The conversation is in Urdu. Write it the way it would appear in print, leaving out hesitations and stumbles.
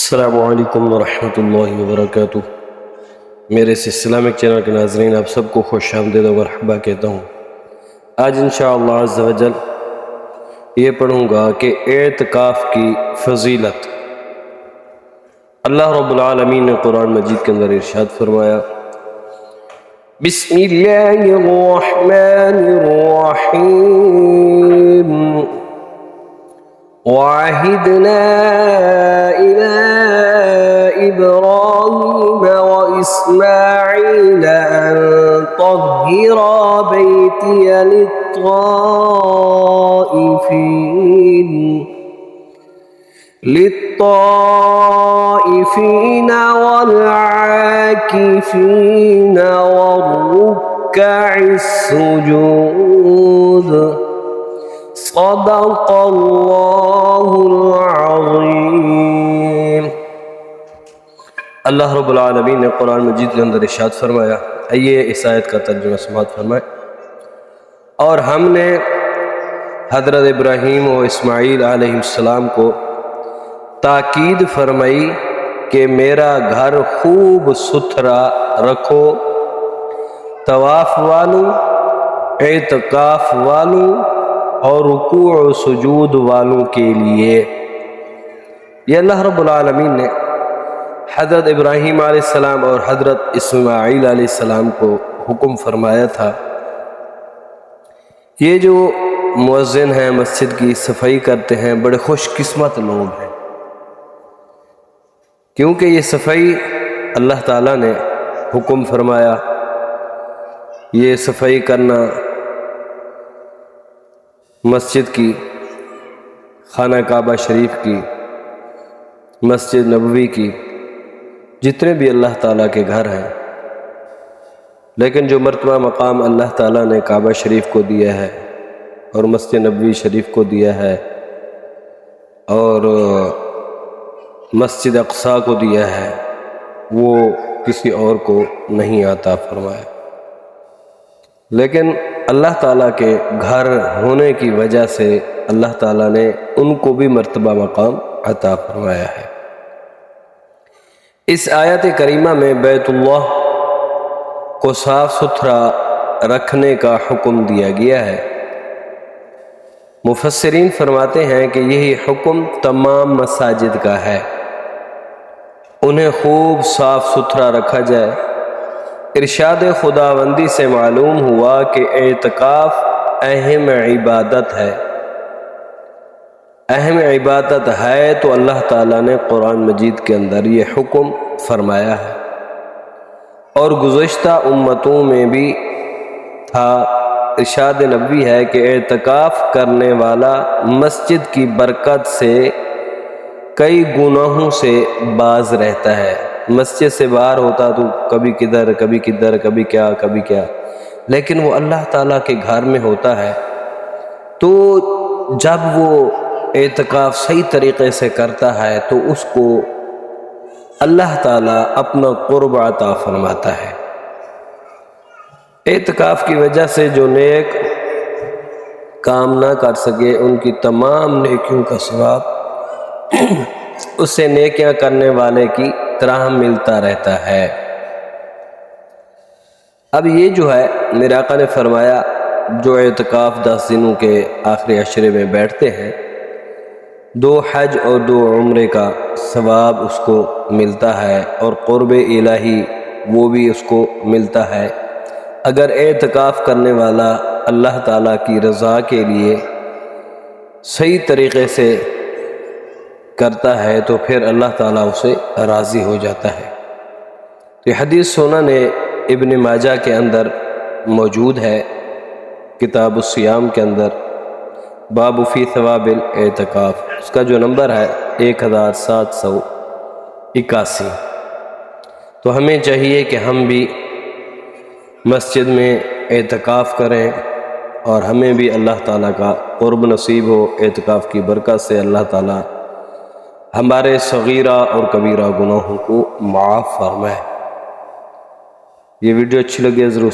السلام علیکم ورحمۃ اللہ وبرکاتہ۔ میرے اس اسلامک چینل کے ناظرین آپ سب کو خوش آمدید و مرحبا کہتا ہوں۔ آج انشاءاللہ عز و جل یہ پڑھوں گا کہ اعتکاف کی فضیلت۔ اللہ رب العالمین نے قرآن مجید کے اندر ارشاد فرمایا، بسم اللہ الرحمن الرحیم، وعهدنا إلى إبراهيم وإسماعيل أن طهرا بيتي للطائفين والعاكفين والركع السجود، صدق اللہ العظیم۔ اللہ رب العالمین نے قرآن مجید کے اندر ارشاد فرمایا، آئیے اس آیت کا ترجمہ سماعت فرمائے۔ اور ہم نے حضرت ابراہیم و اسماعیل علیہ السلام کو تاکید فرمائی کہ میرا گھر خوب ستھرا رکھو، طواف والوں، اعتکاف والوں اور رکوع و سجود والوں کے لیے۔ یہ اللہ رب العالمین نے حضرت ابراہیم علیہ السلام اور حضرت اسماعیل علیہ السلام کو حکم فرمایا تھا۔ یہ جو مؤذن ہیں، مسجد کی صفائی کرتے ہیں، بڑے خوش قسمت لوگ ہیں، کیونکہ یہ صفائی اللہ تعالیٰ نے حکم فرمایا۔ یہ صفائی کرنا مسجد کی، خانہ کعبہ شریف کی، مسجد نبوی کی، جتنے بھی اللہ تعالیٰ کے گھر ہیں، لیکن جو مرتبہ مقام اللہ تعالیٰ نے کعبہ شریف کو دیا ہے اور مسجد نبوی شریف کو دیا ہے اور مسجد اقصیٰ کو دیا ہے، وہ کسی اور کو نہیں عطا فرمایا، لیکن اللہ تعالیٰ کے گھر ہونے کی وجہ سے اللہ تعالیٰ نے ان کو بھی مرتبہ مقام عطا فرمایا ہے۔ اس آیت کریمہ میں بیت اللہ کو صاف ستھرا رکھنے کا حکم دیا گیا ہے۔ مفسرین فرماتے ہیں کہ یہی حکم تمام مساجد کا ہے، انہیں خوب صاف ستھرا رکھا جائے۔ ارشاد خداوندی سے معلوم ہوا کہ اعتکاف اہم عبادت ہے، اہم عبادت ہے، تو اللہ تعالیٰ نے قرآن مجید کے اندر یہ حکم فرمایا ہے، اور گزشتہ امتوں میں بھی تھا۔ ارشاد نبوی ہے کہ اعتکاف کرنے والا مسجد کی برکت سے کئی گناہوں سے باز رہتا ہے۔ مسجد سے باہر ہوتا تو کبھی کدھر کبھی کدھر، کبھی کیا کبھی کیا، لیکن وہ اللہ تعالیٰ کے گھر میں ہوتا ہے، تو جب وہ اعتکاف صحیح طریقے سے کرتا ہے تو اس کو اللہ تعالیٰ اپنا قرب عطا فرماتا ہے۔ اعتکاف کی وجہ سے جو نیک کام نہ کر سکے، ان کی تمام نیکیوں کا ثواب اس سے نیکیاں کرنے والے کی طرح ملتا رہتا ہے۔ اب یہ جو ہے میرے آقا نے فرمایا، جو اعتکاف 10 دنوں کے آخری عشرے میں بیٹھتے ہیں، 2 حج اور 2 عمرے کا ثواب اس کو ملتا ہے، اور قرب الہی وہ بھی اس کو ملتا ہے۔ اگر اعتکاف کرنے والا اللہ تعالیٰ کی رضا کے لیے صحیح طریقے سے کرتا ہے تو پھر اللہ تعالیٰ اسے راضی ہو جاتا ہے۔ یہ حدیث سنن ابن ماجہ کے اندر موجود ہے، کتاب الصیام کے اندر، باب فی ثواب الاعتکاف، اس کا جو نمبر ہے 1781۔ تو ہمیں چاہیے کہ ہم بھی مسجد میں اعتکاف کریں، اور ہمیں بھی اللہ تعالیٰ کا قرب نصیب ہو۔ اعتکاف کی برکت سے اللہ تعالیٰ ہمارے صغیرہ اور کبیرہ گناہوں کو معاف فرمائے۔ یہ ویڈیو اچھی لگے ضرور